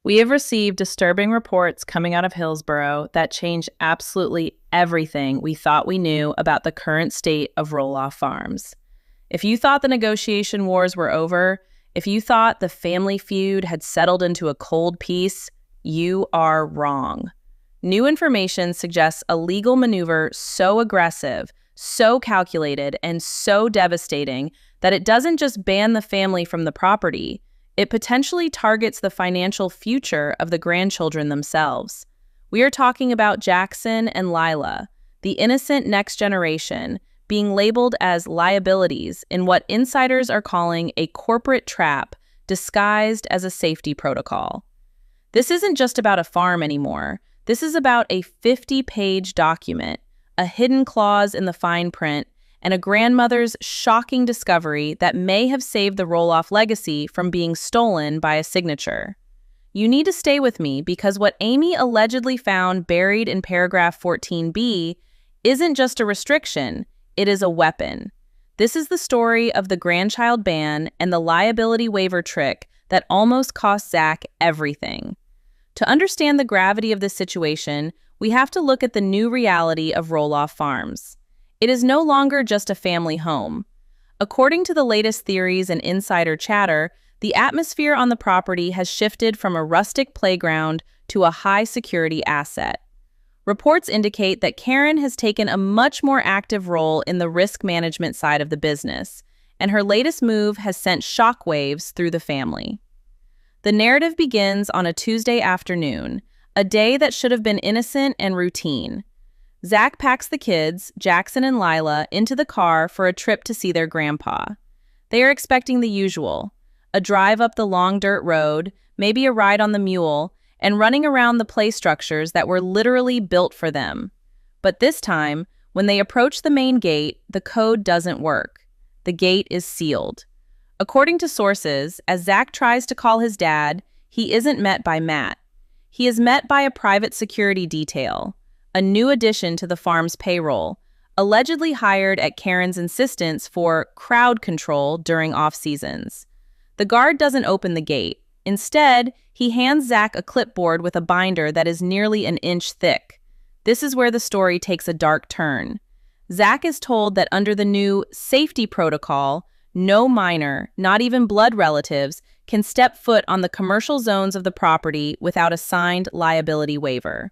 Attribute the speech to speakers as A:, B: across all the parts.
A: We have received disturbing reports coming out of Hillsborough that change absolutely everything we thought we knew about the current state of Roloff Farms. If you thought the negotiation wars were over, if you thought the family feud had settled into a cold peace, you are wrong. New information suggests a legal maneuver so aggressive, so calculated, and so devastating that it doesn't just ban the family from the property, it potentially targets the financial future of the grandchildren themselves. We are talking about Jackson and Lilah, the innocent next generation, being labeled as liabilities in what insiders are calling a corporate trap disguised as a safety protocol. This isn't just about a farm anymore. This is about a 50-page document, a hidden clause in the fine print, and a grandmother's shocking discovery that may have saved the Roloff legacy from being stolen by a signature. You need to stay with me because what Amy allegedly found buried in paragraph 14b isn't just a restriction, it is a weapon. This is the story of the grandchild ban and the liability waiver trick that almost cost Zach everything. To understand the gravity of this situation, we have to look at the new reality of Roloff Farms. It is no longer just a family home. According to the latest theories and insider chatter, the atmosphere on the property has shifted from a rustic playground to a high-security asset. Reports indicate that Caryn has taken a much more active role in the risk management side of the business, and her latest move has sent shockwaves through the family. The narrative begins on a Tuesday afternoon, a day that should have been innocent and routine. Zach packs the kids, Jackson and Lilah, into the car for a trip to see their grandpa. They are expecting the usual, a drive up the long dirt road, maybe a ride on the mule, and running around the play structures that were literally built for them. But this time, when they approach the main gate, the code doesn't work. The gate is sealed. According to sources, as Zach tries to call his dad, he isn't met by Matt. He is met by a private security detail, a new addition to the farm's payroll, allegedly hired at Caryn's insistence for crowd control during off-seasons. The guard doesn't open the gate. Instead, he hands Zach a clipboard with a binder that is nearly an inch thick. This is where the story takes a dark turn. Zach is told that under the new safety protocol, no minor, not even blood relatives, can step foot on the commercial zones of the property without a signed liability waiver.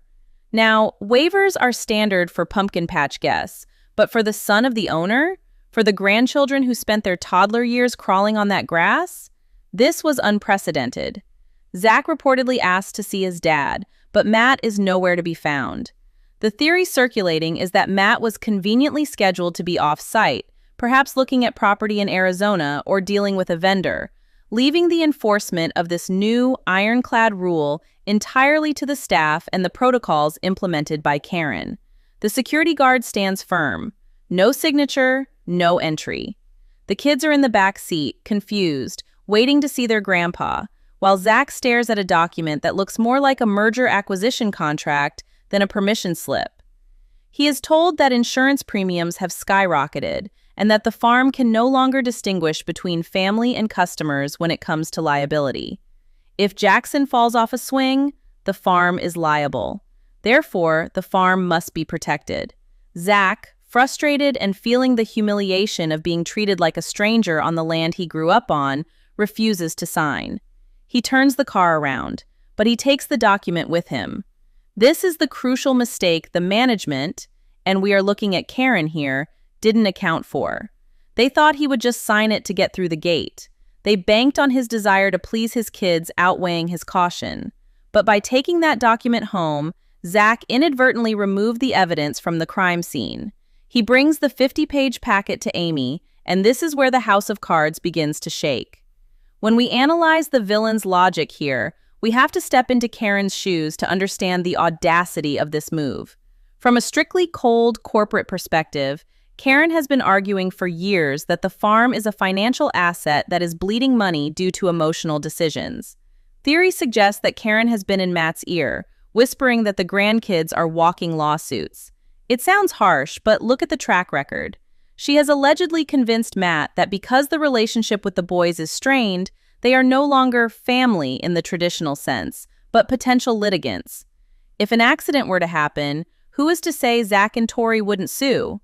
A: Now, waivers are standard for pumpkin patch guests, but for the son of the owner, for the grandchildren who spent their toddler years crawling on that grass, this was unprecedented. Zach reportedly asked to see his dad, but Matt is nowhere to be found. The theory circulating is that Matt was conveniently scheduled to be off-site, perhaps looking at property in Arizona or dealing with a vendor, leaving the enforcement of this new ironclad rule entirely to the staff and the protocols implemented by Caryn. The security guard stands firm. No signature, no entry. The kids are in the back seat, confused, waiting to see their grandpa, while Zach stares at a document that looks more like a merger acquisition contract than a permission slip. He is told that insurance premiums have skyrocketed and that the farm can no longer distinguish between family and customers when it comes to liability. If Jackson falls off a swing, the farm is liable. Therefore, the farm must be protected. Zach, frustrated and feeling the humiliation of being treated like a stranger on the land he grew up on, refuses to sign. He turns the car around, but he takes the document with him. This is the crucial mistake the management, and we are looking at Caryn here, didn't account for. They thought he would just sign it to get through the gate. They banked on his desire to please his kids outweighing his caution. But by taking that document home, Zach inadvertently removed the evidence from the crime scene. He brings the 50-page packet to Amy, and this is where the house of cards begins to shake. When we analyze the villain's logic here, we have to step into Caryn's shoes to understand the audacity of this move. From a strictly cold corporate perspective, Caryn has been arguing for years that the farm is a financial asset that is bleeding money due to emotional decisions. Theory suggests that Caryn has been in Matt's ear, whispering that the grandkids are walking lawsuits. It sounds harsh, but look at the track record. She has allegedly convinced Matt that because the relationship with the boys is strained, they are no longer family in the traditional sense, but potential litigants. If an accident were to happen, who is to say Zach and Tori wouldn't sue?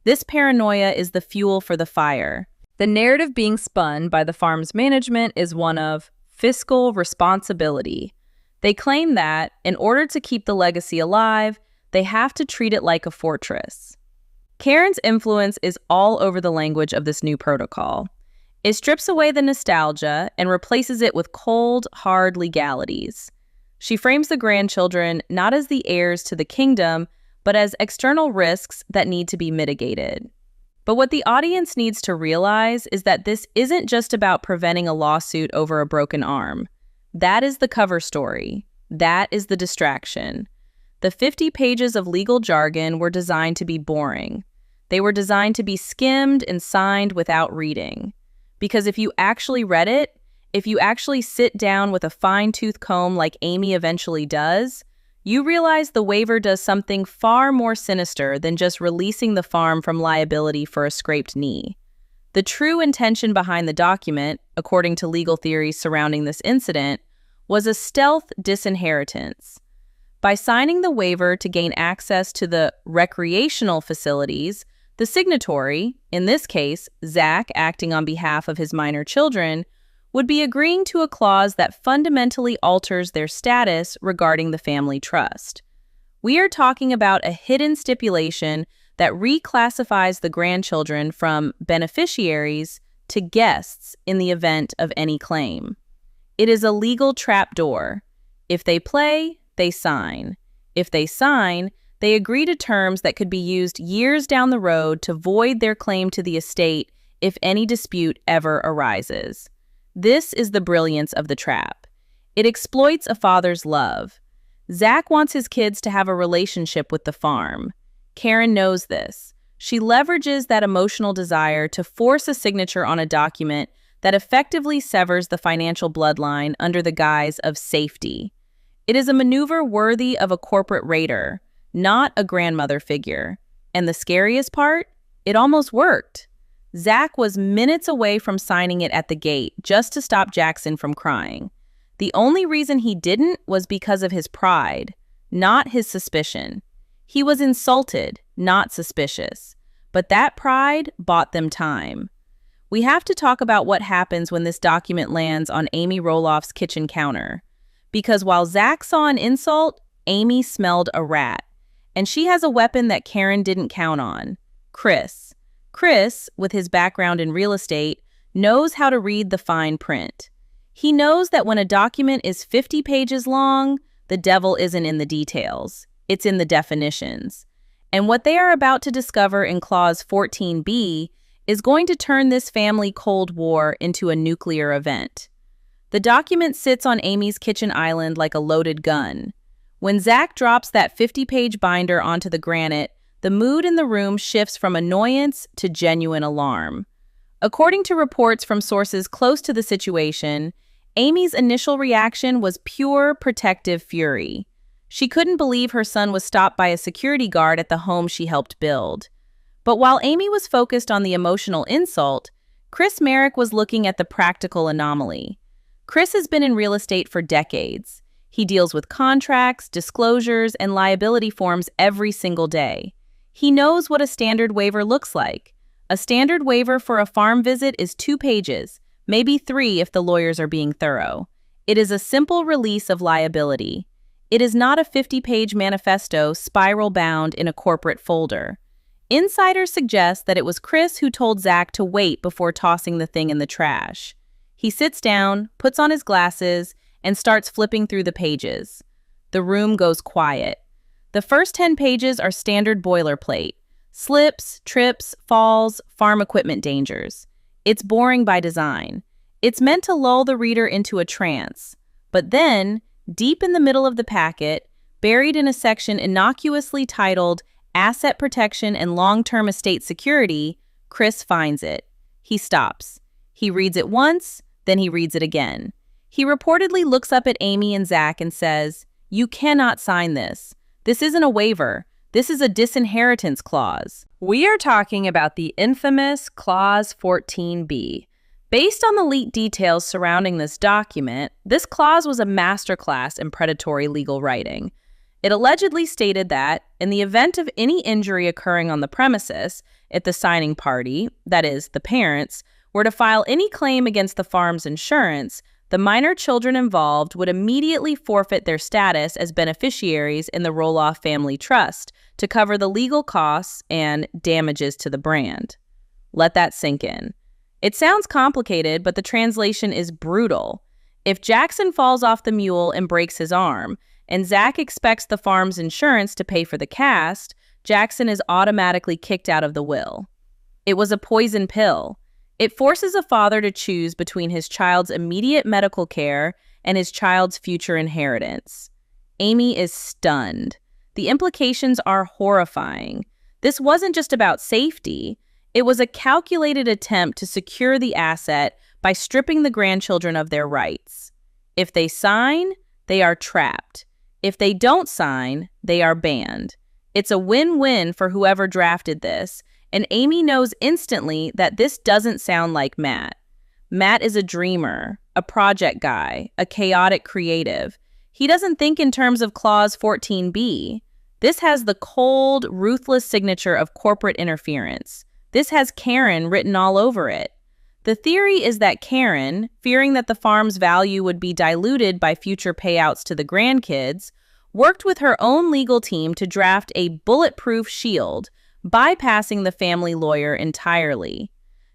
A: This paranoia is the fuel for the fire. The narrative being spun by the farm's management is one of fiscal responsibility. They claim that, in order to keep the legacy alive, they have to treat it like a fortress. Caryn's influence is all over the language of this new protocol. It strips away the nostalgia and replaces it with cold, hard legalities. She frames the grandchildren not as the heirs to the kingdom, but as external risks that need to be mitigated. But what the audience needs to realize is that this isn't just about preventing a lawsuit over a broken arm. That is the cover story. That is the distraction. The 50 pages of legal jargon were designed to be boring. They were designed to be skimmed and signed without reading. Because if you actually read it, if you actually sit down with a fine-tooth comb like Amy eventually does, you realize the waiver does something far more sinister than just releasing the farm from liability for a scraped knee. The true intention behind the document, according to legal theories surrounding this incident, was a stealth disinheritance. By signing the waiver to gain access to the recreational facilities, the signatory, in this case, Zach acting on behalf of his minor children, would be agreeing to a clause that fundamentally alters their status regarding the family trust. We are talking about a hidden stipulation that reclassifies the grandchildren from beneficiaries to guests in the event of any claim. It is a legal trapdoor. If they play, they sign. If they sign, they agree to terms that could be used years down the road to void their claim to the estate if any dispute ever arises. This is the brilliance of the trap. It exploits a father's love. Zach wants his kids to have a relationship with the farm. Caryn knows this. She leverages that emotional desire to force a signature on a document that effectively severs the financial bloodline under the guise of safety. It is a maneuver worthy of a corporate raider, not a grandmother figure. And the scariest part? It almost worked. Zach was minutes away from signing it at the gate just to stop Jackson from crying. The only reason he didn't was because of his pride, not his suspicion. He was insulted, not suspicious. But that pride bought them time. We have to talk about what happens when this document lands on Amy Roloff's kitchen counter. Because while Zach saw an insult, Amy smelled a rat. And she has a weapon that Caryn didn't count on: Chris. Chris, with his background in real estate, knows how to read the fine print. He knows that when a document is 50 pages long, the devil isn't in the details. It's in the definitions. And what they are about to discover in Clause 14b is going to turn this family Cold War into a nuclear event. The document sits on Amy's kitchen island like a loaded gun. When Zach drops that 50-page binder onto the granite, the mood in the room shifts from annoyance to genuine alarm. According to reports from sources close to the situation, Amy's initial reaction was pure protective fury. She couldn't believe her son was stopped by a security guard at the home she helped build. But while Amy was focused on the emotional insult, Marek was looking at the practical anomaly. Chris has been in real estate for decades. He deals with contracts, disclosures, and liability forms every single day. He knows what a standard waiver looks like. A standard waiver for a farm visit is 2 pages, maybe 3 if the lawyers are being thorough. It is a simple release of liability. It is not a 50-page manifesto spiral-bound in a corporate folder. Insiders suggest that it was Chris who told Zach to wait before tossing the thing in the trash. He sits down, puts on his glasses, and starts flipping through the pages. The room goes quiet. The first 10 pages are standard boilerplate: slips, trips, falls, farm equipment dangers. It's boring by design. It's meant to lull the reader into a trance. But then, deep in the middle of the packet, buried in a section innocuously titled Asset Protection and Long-Term Estate Security, Chris finds it. He stops. He reads it once, then he reads it again. He reportedly looks up at Amy and Zach and says, "You cannot sign this. This isn't a waiver. This is a disinheritance clause." We are talking about the infamous Clause 14b. Based on the leaked details surrounding this document, this clause was a masterclass in predatory legal writing. It allegedly stated that, in the event of any injury occurring on the premises, if the signing party, that is, the parents, were to file any claim against the farm's insurance, the minor children involved would immediately forfeit their status as beneficiaries in the Roloff family trust to cover the legal costs and damages to the brand. Let that sink in. It sounds complicated, but the translation is brutal. If Jackson falls off the mule and breaks his arm, and Zach expects the farm's insurance to pay for the cast, Jackson is automatically kicked out of the will. It was a poison pill. It forces a father to choose between his child's immediate medical care and his child's future inheritance. Amy is stunned. The implications are horrifying. This wasn't just about safety. It was a calculated attempt to secure the asset by stripping the grandchildren of their rights. If they sign, they are trapped. If they don't sign, they are banned. It's a win-win for whoever drafted this, and Amy knows instantly that this doesn't sound like Matt. Matt is a dreamer, a project guy, a chaotic creative. He doesn't think in terms of Clause 14b. This has the cold, ruthless signature of corporate interference. This has Caryn written all over it. The theory is that Caryn, fearing that the farm's value would be diluted by future payouts to the grandkids, worked with her own legal team to draft a bulletproof shield, bypassing the family lawyer entirely.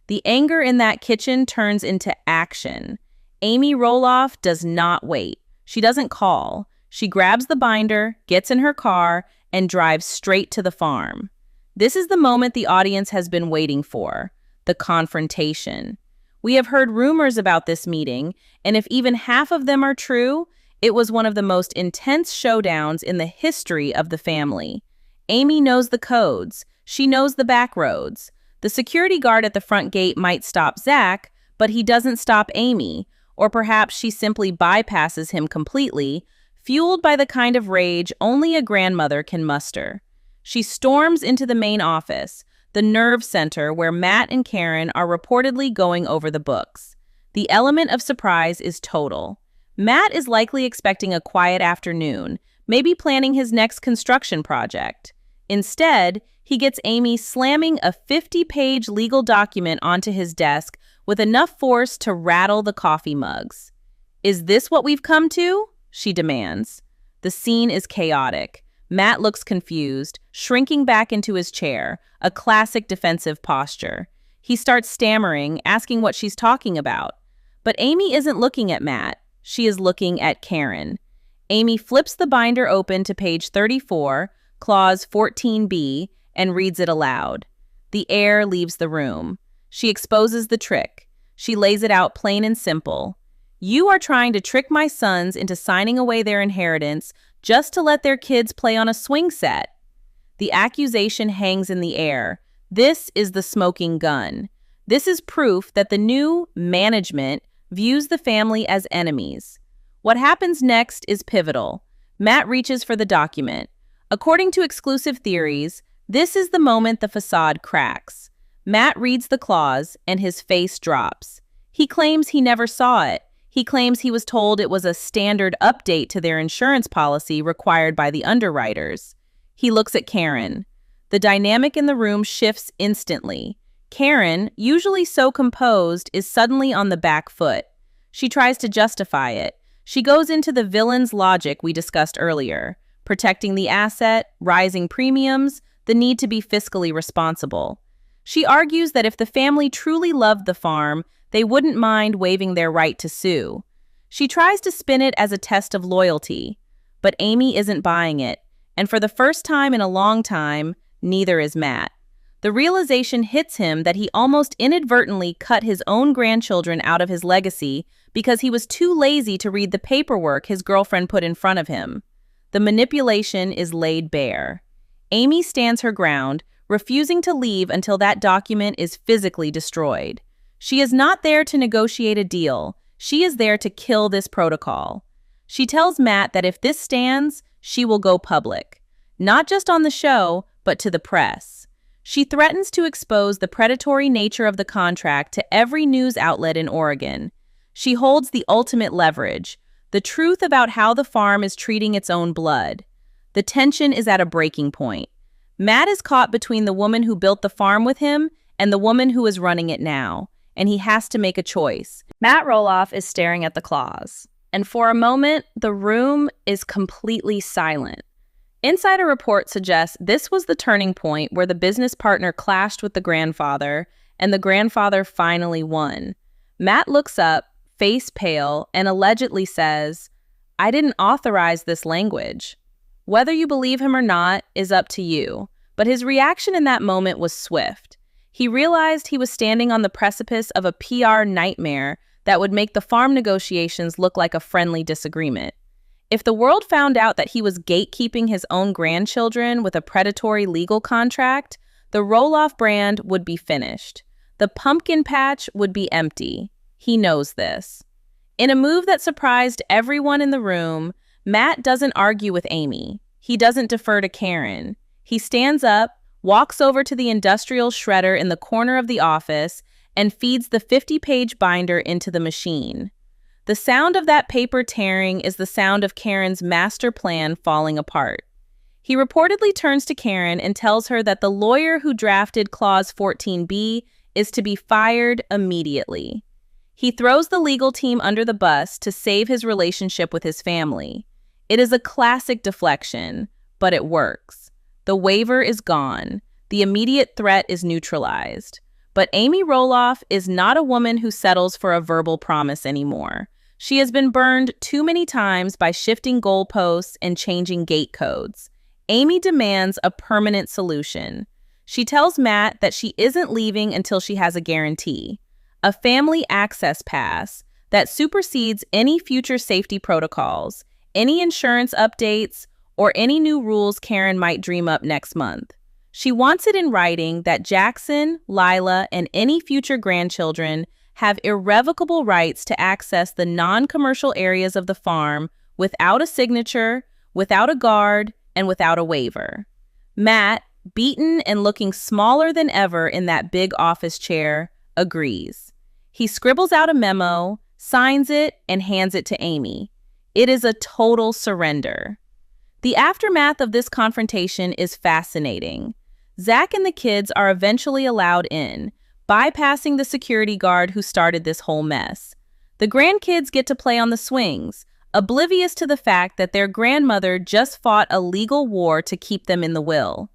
A: The anger in that kitchen turns into action. Amy Roloff does not wait. She doesn't call. She grabs the binder, gets in her car, and drives straight to the farm. This is the moment the audience has been waiting for, the confrontation. We have heard rumors about this meeting, and if even half of them are true, it was one of the most intense showdowns in the history of the family. Amy knows the codes. She knows the back roads. The security guard at the front gate might stop Zach, but he doesn't stop Amy, or perhaps she simply bypasses him completely, fueled by the kind of rage only a grandmother can muster. She storms into the main office, the nerve center where Matt and Caryn are reportedly going over the books. The element of surprise is total. Matt is likely expecting a quiet afternoon, maybe planning his next construction project. Instead, he gets Amy slamming a 50-page legal document onto his desk with enough force to rattle the coffee mugs. "Is this what we've come to?" she demands. The scene is chaotic. Matt looks confused, shrinking back into his chair, a classic defensive posture. He starts stammering, asking what she's talking about. But Amy isn't looking at Matt. She is looking at Caryn. Amy flips the binder open to page 34, Clause 14b, and reads it aloud. The air leaves the room. She exposes the trick. She lays it out plain and simple. "You are trying to trick my sons into signing away their inheritance just to let their kids play on a swing set." The accusation hangs in the air. This is the smoking gun. This is proof that the new management views the family as enemies. What happens next is pivotal. Matt reaches for the document. According to exclusive theories, this is the moment the facade cracks. Matt reads the clause, and his face drops. He claims he never saw it. He claims he was told it was a standard update to their insurance policy required by the underwriters. He looks at Caryn. The dynamic in the room shifts instantly. Caryn, usually so composed, is suddenly on the back foot. She tries to justify it. She goes into the villain's logic we discussed earlier: protecting the asset, rising premiums, the need to be fiscally responsible. She argues that if the family truly loved the farm, they wouldn't mind waiving their right to sue. She tries to spin it as a test of loyalty, but Amy isn't buying it, and for the first time in a long time, neither is Matt. The realization hits him that he almost inadvertently cut his own grandchildren out of his legacy because he was too lazy to read the paperwork his girlfriend put in front of him. The manipulation is laid bare. Amy stands her ground, refusing to leave until that document is physically destroyed. She is not there to negotiate a deal. She is there to kill this protocol. She tells Matt that if this stands, she will go public. Not just on the show, but to the press. She threatens to expose the predatory nature of the contract to every news outlet in Oregon. She holds the ultimate leverage, the truth about how the farm is treating its own blood. The tension is at a breaking point. Matt is caught between the woman who built the farm with him and the woman who is running it now, and he has to make a choice. Matt Roloff is staring at the claws, and for a moment, the room is completely silent. Insider reports suggest this was the turning point where the business partner clashed with the grandfather, and the grandfather finally won. Matt looks up, face pale, and allegedly says, "I didn't authorize this language." Whether you believe him or not is up to you, but his reaction in that moment was swift. He realized he was standing on the precipice of a PR nightmare that would make the farm negotiations look like a friendly disagreement. If the world found out that he was gatekeeping his own grandchildren with a predatory legal contract, the Roloff brand would be finished. The pumpkin patch would be empty. He knows this. In a move that surprised everyone in the room, Matt doesn't argue with Amy. He doesn't defer to Caryn. He stands up, walks over to the industrial shredder in the corner of the office, and feeds the 50-page binder into the machine. The sound of that paper tearing is the sound of Caryn's master plan falling apart. He reportedly turns to Caryn and tells her that the lawyer who drafted Clause 14B is to be fired immediately. He throws the legal team under the bus to save his relationship with his family. It is a classic deflection, but it works. The waiver is gone. The immediate threat is neutralized. But Amy Roloff is not a woman who settles for a verbal promise anymore. She has been burned too many times by shifting goalposts and changing gate codes. Amy demands a permanent solution. She tells Matt that she isn't leaving until she has a guarantee, a family access pass that supersedes any future safety protocols, any insurance updates, or any new rules Caryn might dream up next month. She wants it in writing that Jackson, Lilah, and any future grandchildren have irrevocable rights to access the non-commercial areas of the farm without a signature, without a guard, and without a waiver. Matt, beaten and looking smaller than ever in that big office chair, agrees. He scribbles out a memo, signs it, and hands it to Amy. It is a total surrender. The aftermath of this confrontation is fascinating. Zach and the kids are eventually allowed in, bypassing the security guard who started this whole mess. The grandkids get to play on the swings, oblivious to the fact that their grandmother just fought a legal war to keep them in the will.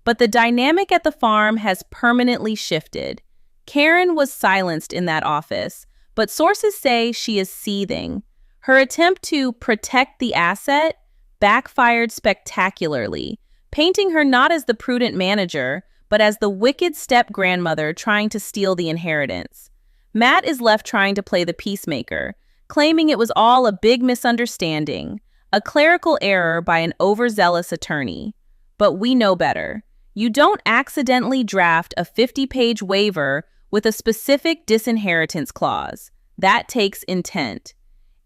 A: But the dynamic at the farm has permanently shifted. Caryn was silenced in that office, but sources say she is seething. Her attempt to protect the asset backfired spectacularly, painting her not as the prudent manager, but as the wicked step-grandmother trying to steal the inheritance. Matt is left trying to play the peacemaker, claiming it was all a big misunderstanding, a clerical error by an overzealous attorney. But we know better. You don't accidentally draft a 50-page waiver with a specific disinheritance clause. That takes intent.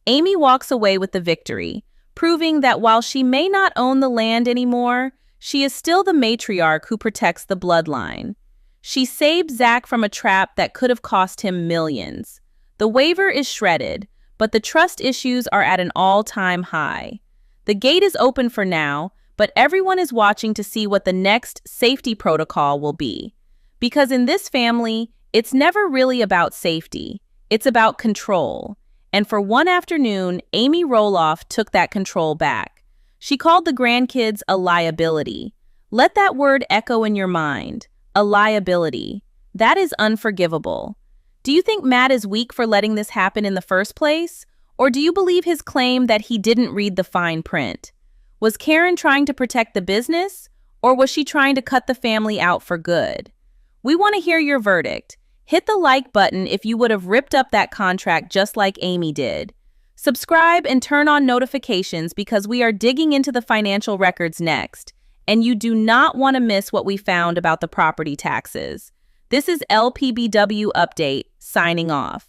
A: Amy walks away with the victory, proving that while she may not own the land anymore, she is still the matriarch who protects the bloodline. She saved Zach from a trap that could have cost him millions. The waiver is shredded, but the trust issues are at an all-time high. The gate is open for now, but everyone is watching to see what the next safety protocol will be. Because in this family, it's never really about safety. It's about control. And for one afternoon, Amy Roloff took that control back. She called the grandkids a liability. Let that word echo in your mind. A liability. That is unforgivable. Do you think Matt is weak for letting this happen in the first place? Or do you believe his claim that he didn't read the fine print? Was Caryn trying to protect the business? Or was she trying to cut the family out for good? We want to hear your verdict. Hit the like button if you would have ripped up that contract just like Amy did. Subscribe and turn on notifications because we are digging into the financial records next, and you do not want to miss what we found about the property taxes. This is LPBW Update, signing off.